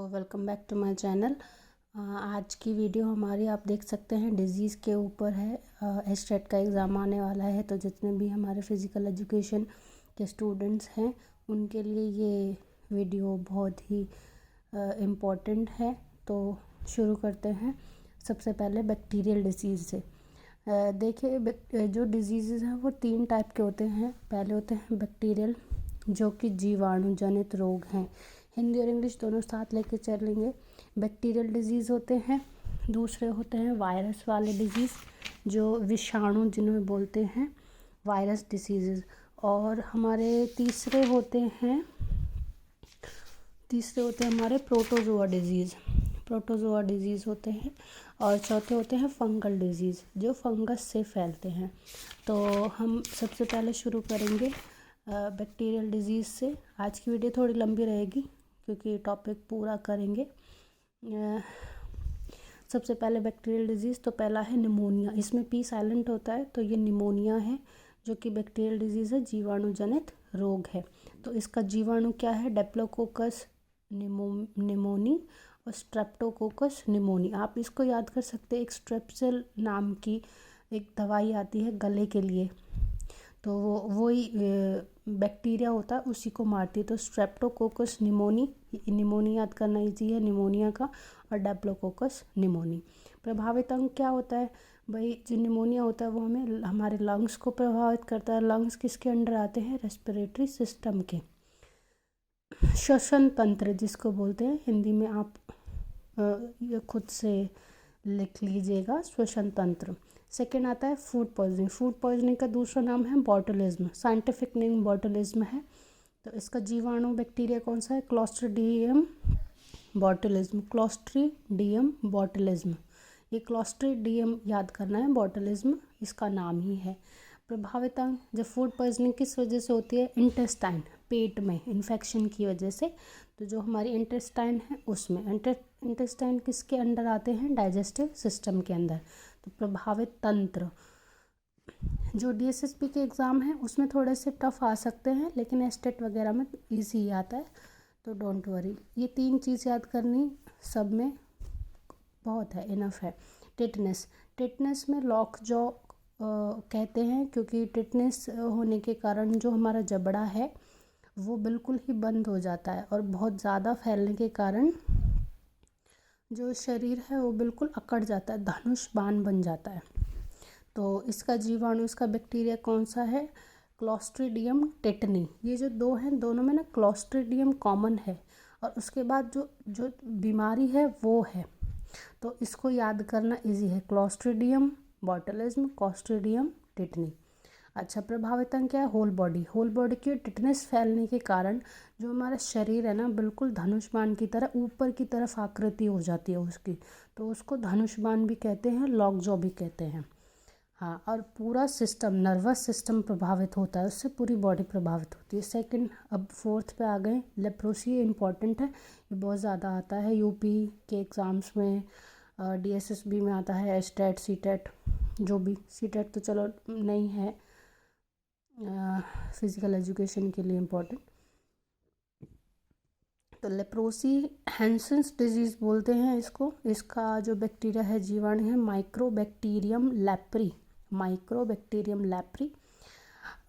Welcome back to my channel. आज की video हमारी आप देख सकते हैं डिज़ीज़ के ऊपर है। एस्टेट का एग्ज़ाम आने वाला है, तो जितने भी हमारे फिज़िकल एजुकेशन के स्टूडेंट्स हैं उनके लिए ये वीडियो बहुत ही इम्पोर्टेंट है। तो शुरू करते हैं। सबसे पहले बैक्टीरियल डिसीज़ से। देखिए, जो डिजीज़ हैं वो 3 टाइप के होते हैं। पहले होते हैं बैक्टीरियल, जो कि जीवाणु जनित रोग हैं। हिंदी और इंग्लिश दोनों साथ लेके चलेंगे। बैक्टीरियल डिजीज़ होते हैं। दूसरे होते हैं वायरस वाले डिजीज़, जो विषाणु जिन्हें बोलते हैं वायरस डिसीज़। और हमारे तीसरे होते हैं हमारे प्रोटोजोआ डिजीज़ होते हैं। और चौथे होते हैं फंगल डिजीज़, जो फंगस से फैलते हैं। तो हम सबसे पहले शुरू करेंगे बैक्टीरियल डिजीज़ से। आज की वीडियो थोड़ी लंबी रहेगी क्योंकि टॉपिक पूरा करेंगे। सबसे पहले बैक्टीरियल डिजीज़, तो पहला है निमोनिया। इसमें पी साइलेंट होता है, तो ये निमोनिया है, जो कि बैक्टीरियल डिजीज़ है, जीवाणु जनित रोग है। तो इसका जीवाणु क्या है? डेप्लोकोकस निमोनी और स्ट्रेप्टोकोकस निमोनी। आप इसको याद कर सकते हैं। एक स्ट्रेप्सिल नाम की एक दवाई आती है गले के लिए, तो वही बैक्टीरिया होता है, उसी को मारती है। तो स्ट्रेप्टोकोकस निमोनी याद करना ईजी है निमोनिया का, और डेप्लोकोकस निमोनी। प्रभावित अंग क्या होता है भाई? जो निमोनिया होता है वो हमारे लंग्स को प्रभावित करता है। लंग्स किसके अंडर आते हैं? रेस्पिरेटरी सिस्टम के। श्वसन तंत्र जिसको बोलते हैं, हिंदी में आप ये खुद से लिख लीजिएगा, श्वसन तंत्र। सेकेंड आता है फूड पॉइजनिंग का दूसरा नाम है बॉटुलिज्म। साइंटिफिक नेम बॉटुलिज्म है। तो इसका जीवाणु बैक्टीरिया कौन सा है? Clostridium botulism. ये क्लोस्ट्रीडियम याद करना है, बॉटुलिज्म इसका नाम ही है। प्रभावित अंग जब फूड पॉइजनिंग किस वजह से होती है? इंटेस्टाइन, पेट में इन्फेक्शन की वजह से। तो जो हमारी इंटेस्टाइन है उसमें इंटेस्टाइन किसके अंडर आते हैं? डाइजेस्टिव सिस्टम के अंदर। तो प्रभावित तंत्र, जो DSSP के एग्ज़ाम है उसमें थोड़े से टफ आ सकते हैं, लेकिन एस्टेट वगैरह में इजी आता है, तो डोंट वरी। ये 3 चीज़ याद करनी सब में बहुत है, इनफ है। टिटनेस में लॉक जॉ कहते हैं, क्योंकि टिटनेस होने के कारण जो हमारा जबड़ा है वो बिल्कुल ही बंद हो जाता है, और बहुत ज़्यादा फैलने के कारण जो शरीर है वो बिल्कुल अकड़ जाता है, धनुष बाण बन जाता है। तो इसका जीवाणु, इसका बैक्टीरिया कौन सा है? Clostridium tetani. ये जो 2 हैं, दोनों में ना क्लोस्ट्रीडियम कॉमन है, और उसके बाद जो बीमारी है वो है। तो इसको याद करना इजी है। Clostridium botulism, clostridium tetani. अच्छा, प्रभावित अंग क्या है? होल बॉडी की टिटनेस फैलने के कारण जो हमारा शरीर है ना, बिल्कुल धनुष बाण की तरह ऊपर की तरफ आकृति हो जाती है उसकी, तो उसको धनुष बाण भी कहते हैं, लॉक जॉ भी कहते हैं। हाँ, और पूरा सिस्टम, नर्वस सिस्टम प्रभावित होता है, उससे पूरी बॉडी प्रभावित होती है। सेकंड, अब 4th पे आ गए। लेप्रोसी इम्पॉर्टेंट है, ये बहुत ज़्यादा आता है यूपी के एग्ज़ाम्स में, DSSB में आता है, एस्टेट सीटेट, जो भी सीटेट तो चलो नहीं है फिज़िकल एजुकेशन के लिए इम्पोर्टेंट। तो लेप्रोसी हैंसेंस डिजीज़ बोलते हैं इसको। इसका जो बैक्टीरिया है, जीवाणु है, माइक्रोबैक्टीरियम लैप्री।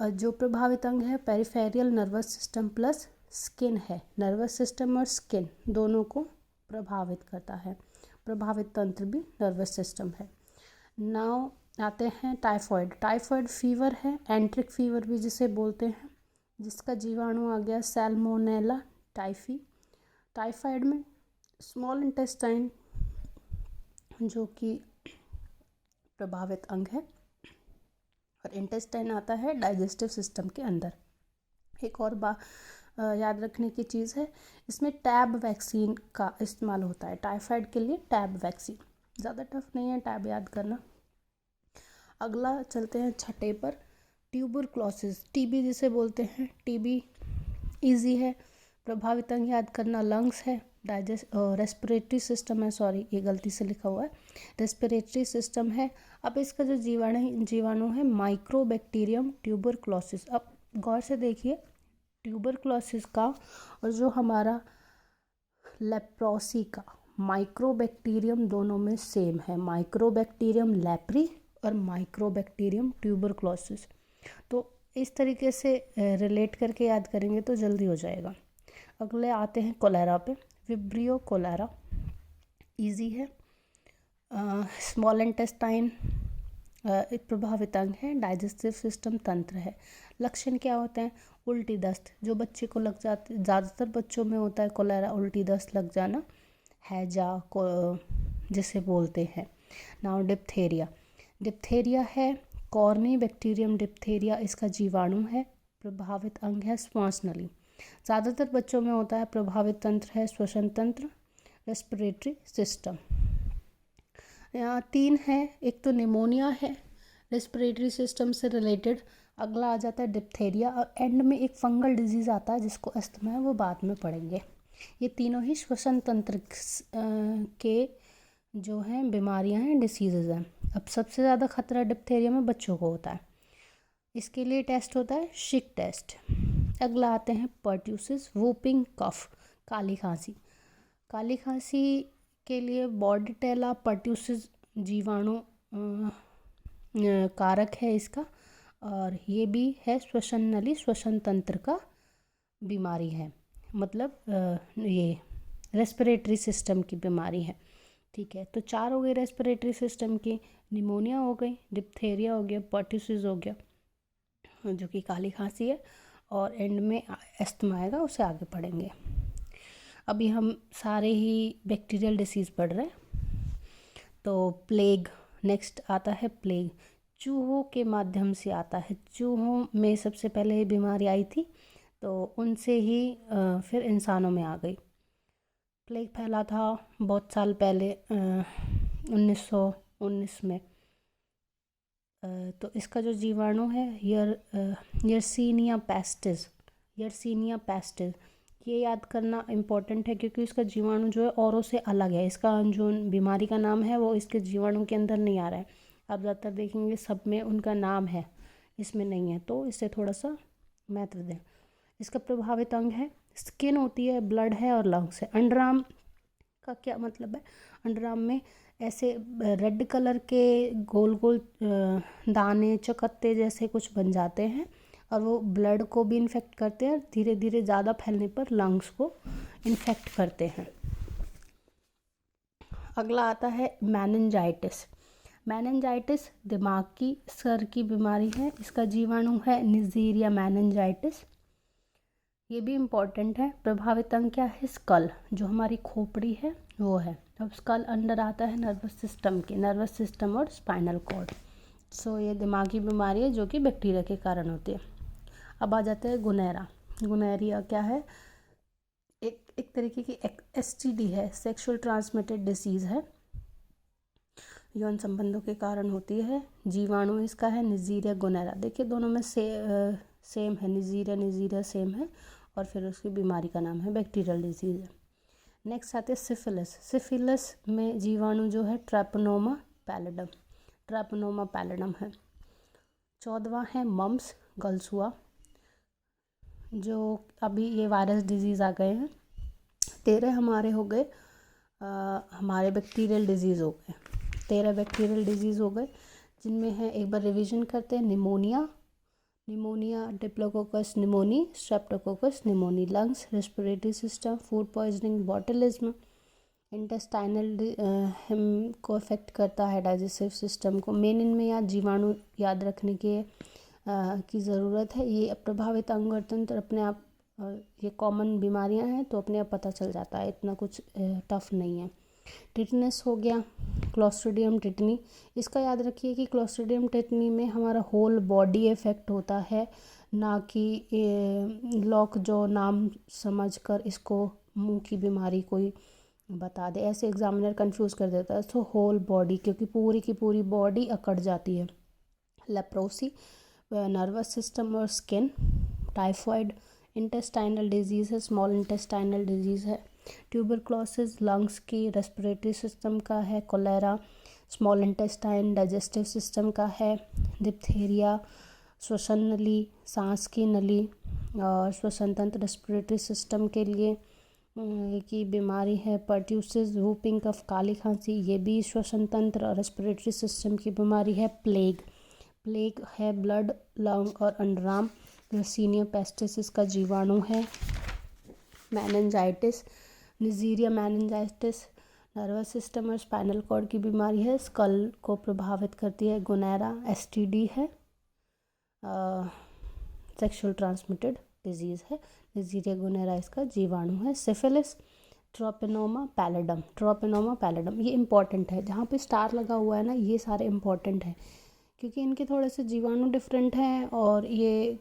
जो प्रभावित अंग है peripheral nervous system plus skin है। नर्वस सिस्टम और स्किन दोनों को प्रभावित करता है। प्रभावित तंत्र भी नर्वस सिस्टम है। नाउ आते हैं टाइफॉइड फीवर है, एंट्रिक फीवर भी जिसे बोलते हैं, जिसका जीवाणु आ गया सैल्मोनेला टाइफी। टाइफाइड में स्मॉल इंटेस्टाइन जो कि प्रभावित अंग है, और इंटेस्टाइन आता है डाइजेस्टिव सिस्टम के अंदर। एक और याद रखने की चीज़ है, इसमें टैब वैक्सीन का इस्तेमाल होता है टाइफाइड के लिए। टैब वैक्सीन ज़्यादा टफ नहीं है, टैब याद करना। अगला चलते हैं 6ठे पर, ट्यूबरक्लोसिस, TB जिसे बोलते हैं। TB इजी है। प्रभावित अंग याद करना लंग्स है, रेस्पिरेटरी सिस्टम है, सॉरी ये गलती से लिखा हुआ है, रेस्पिरेटरी सिस्टम है। अब इसका जो जीवाणु है माइक्रोबैक्टीरियम ट्यूबरक्लोसिस। अब गौर से देखिए, ट्यूबरक्लोसिस का और जो हमारा लेप्रोसी का माइक्रोबैक्टीरियम दोनों में सेम है, माइक्रोबैक्टीरियम लेप्री और माइक्रोबैक्टीरियम ट्यूबरक्लोसिस। तो इस तरीके से रिलेट करके याद करेंगे तो जल्दी हो जाएगा। अगले आते हैं कोलेरा पे। विब्रियो कोलेरा इजी है। स्मॉल इंटेस्टाइन एक प्रभावित अंग है, डाइजेस्टिव सिस्टम तंत्र है। लक्षण क्या होते हैं? उल्टी दस्त, जो बच्चे को लग जाती, ज़्यादातर बच्चों में होता है कोलेरा, उल्टी दस्त लग जाना, हैजा को जिसे बोलते हैं। नाउ डिप्थेरिया, डिप्थेरिया है कॉर्नी बैक्टीरियम डिप्थेरिया, इसका जीवाणु है। प्रभावित अंग है श्वास नली, ज़्यादातर बच्चों में होता है। प्रभावित तंत्र है श्वसन तंत्र, रेस्पिरेटरी सिस्टम। यहाँ 3 है, एक तो निमोनिया है रेस्पिरेटरी सिस्टम से रिलेटेड, अगला आ जाता है डिप्थेरिया, और एंड में एक फंगल डिजीज़ आता है जिसको अस्थमा है, वो बाद में पढ़ेंगे। ये तीनों ही श्वसन तंत्र के जो हैं बीमारियां हैं, डिसीज़ हैं। अब सबसे ज़्यादा खतरा डिप्थेरिया में बच्चों को होता है, इसके लिए टेस्ट होता है शिक टेस्ट। अगला आते हैं पर्ट्यूसिस, वूपिंग कफ, काली खांसी। काली खांसी के लिए बॉर्डेटेला पर्ट्यूसिस जीवाणु कारक है इसका, और ये भी है श्वसन नली श्वसन तंत्र का बीमारी है, मतलब ये रेस्पिरेटरी सिस्टम की बीमारी है। ठीक है, तो 4 हो गई रेस्पिरेटरी सिस्टम की, निमोनिया हो गई, डिप्थेरिया हो गया, पर्ट्यूसिस हो गया जो कि काली खांसी है, और एंड में अस्थमा आएगा, उसे आगे पढ़ेंगे। अभी हम सारे ही बैक्टीरियल डिसीज़ पढ़ रहे हैं। तो प्लेग नेक्स्ट आता है। प्लेग चूहों के माध्यम से आता है, चूहों में सबसे पहले ये बीमारी आई थी, तो उनसे ही फिर इंसानों में आ गई। प्लेग फैला था बहुत साल पहले 1919 में। तो इसका जो जीवाणु है यर्सीनिया पेस्टिस, यर्सीनिया पेस्टिस, ये याद करना इम्पोर्टेंट है क्योंकि इसका जीवाणु जो है औरों से अलग है। इसका जो बीमारी का नाम है वो इसके जीवाणु के अंदर नहीं आ रहा है। आप ज़्यादातर देखेंगे सब में उनका नाम है, इसमें नहीं है, तो इससे थोड़ा सा महत्व दें। इसका प्रभावित अंग है, स्किन होती है, ब्लड है और लंग्स है। अंडरआर्म का क्या मतलब है? अंडरआर्म में ऐसे रेड कलर के गोल गोल दाने चकत्ते जैसे कुछ बन जाते हैं, और वो ब्लड को भी इन्फेक्ट करते हैं, धीरे धीरे ज़्यादा फैलने पर लंग्स को इन्फेक्ट करते हैं। अगला आता है मेनिंजाइटिस। मेनिंजाइटिस दिमाग की सर की बीमारी है, इसका जीवाणु है निजीरिया मेनिंजाइटिस, ये भी इम्पॉर्टेंट है। प्रभावित अंग क्या है? स्कल, जो हमारी खोपड़ी है वो है। अब स्कल अंडर आता है नर्वस सिस्टम के, नर्वस सिस्टम और स्पाइनल कॉर्ड। सो ये दिमागी बीमारी है जो कि बैक्टीरिया के कारण होती है। अब आ जाते हैं गुनैरा। गुनैरिया क्या है? एक तरीके की STD है, सेक्सुअल ट्रांसमिटेड डिसीज़ है, यौन संबंधों के कारण होती है। जीवाणु इसका है निजीरिया गुनैरा। देखिए दोनों में सेम है, निजीरिया सेम है, और फिर उसकी बीमारी का नाम है बैक्टीरियल डिजीज़ है। नेक्स्ट आते हैं सिफिलिस। सिफिलिस में जीवाणु जो है ट्रैपनोमा पैलिडम, ट्रैपनोमा पैलिडम है। 14वां है मम्स, गलसुआ, जो अभी ये वायरस डिजीज़ आ गए हैं। 13 हमारे हो गए हमारे बैक्टीरियल डिजीज़ हो गए, 13 बैक्टीरियल डिजीज़ हो गए, जिनमें है, एक बार रिवीजन करते हैं। Pneumonia, Diplococcus pneumoniae, Streptococcus pneumoniae, lungs, respiratory system, food poisoning, botulism, intestinal को अफेक्ट करता है, डाइजेस्टिव सिस्टम को। मेन इनमें याद जीवाणु याद रखने की ज़रूरत है। ये प्रभावित अंग और तंत्र अपने आप, ये कॉमन बीमारियां हैं तो अपने आप पता चल जाता है, इतना कुछ टफ नहीं है। टिटनेस हो गया, क्लोस्ट्रीडियम टिटनी, इसका याद रखिए कि क्लोस्ट्रीडियम टिटनी में हमारा होल बॉडी इफेक्ट होता है, ना कि लॉक जो नाम समझकर इसको मुंह की बीमारी कोई बता दे, ऐसे एग्जामिनर कंफ्यूज कर देता है। तो होल बॉडी, क्योंकि पूरी की पूरी बॉडी अकड़ जाती है। लेप्रोसी नर्वस सिस्टम और स्किन, टाइफॉइड इंटेस्टाइनल डिजीज़ है, स्मॉल इंटेस्टाइनल डिजीज़ है। ट्यूबरक्लोसिस लंग्स की, रेस्पिरेटरी सिस्टम का है। Cholera small intestine digestive system का है। डिप्थेरिया श्वसन नली, सांस की नली और श्वसन तंत्र रेस्पिरेटरी सिस्टम के लिए। की बीमारी है। पर्ट्यूसिस, वूपिंग कफ, काली खांसी, ये भी श्वसन तंत्र और रेस्पिरेटरी सिस्टम की बीमारी है। प्लेग है ब्लड, लंग और अंडरआर्म। सीनियर पेस्टिस का जीवाणु है। मेनिंजाइटिस, निजीरिया मेनिंजाइटिस नर्वस सिस्टम और स्पाइनल कॉर्ड की बीमारी है। स्कल को प्रभावित करती है। गोनोरा एसटीडी है, सेक्सुअल ट्रांसमिटेड डिजीज़ है। निजीरिया गोनोरा इसका जीवाणु है। सिफिलिस, ट्रोपिनोमा पैलिडम, ये इंपॉर्टेंट है। जहाँ पे स्टार लगा हुआ है ना, ये सारे इंपॉर्टेंट हैं क्योंकि इनके थोड़े से जीवाणु डिफरेंट हैं और ये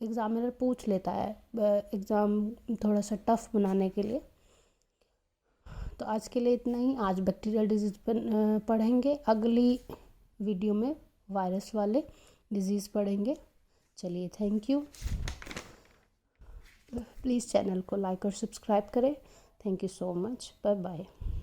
एग्जामिनर पूछ लेता है एग्ज़ाम थोड़ा सा टफ बनाने के लिए। तो आज के लिए इतना ही। आज बैक्टीरियल डिजीज़ पर पढ़ेंगे, अगली वीडियो में वायरस वाले डिजीज़ पढ़ेंगे। चलिए, थैंक यू। प्लीज़ चैनल को लाइक और सब्सक्राइब करें। Thank you so much. Bye bye.